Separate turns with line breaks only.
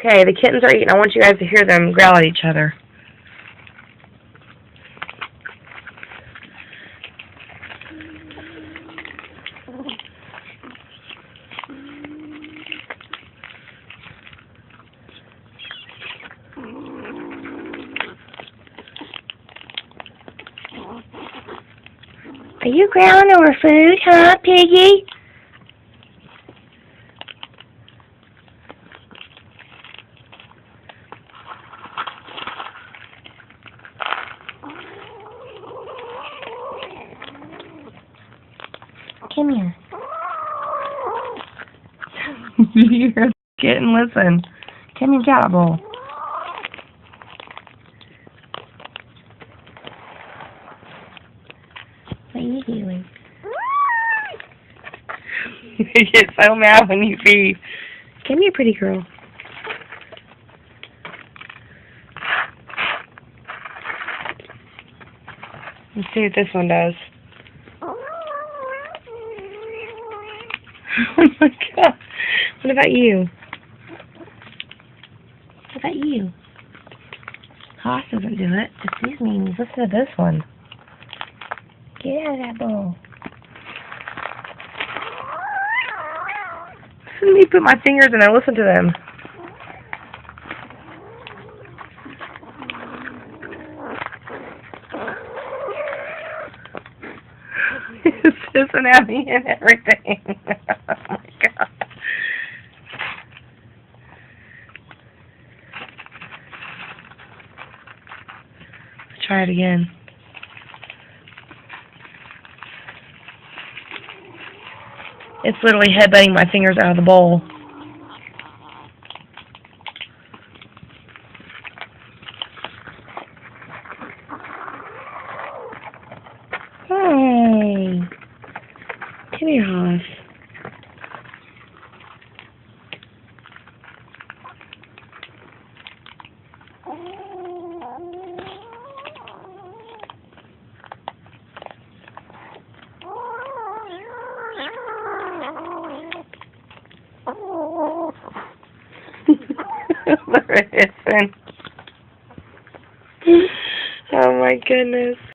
Okay, the kittens are eating. I want you guys to hear them growl at each other. Are you growling over food, huh, Piggy? Come here. You hear the kitten? Listen. Come here, get a bowl. What are you doing? You get so mad when you feed. Come here, pretty girl. Let's see what this one does. Oh my god. What about you? What about you? Hoss doesn't do it. It's these meanies. Listen to this one. Get out of that bowl. Listen to me put my fingers in there. Listen to them. It's Cincinnati and everything. Oh my god. Let's try it again. It's literally headbutting my fingers out of the bowl. Hey. Come here, Hoss. There it is. Oh my goodness.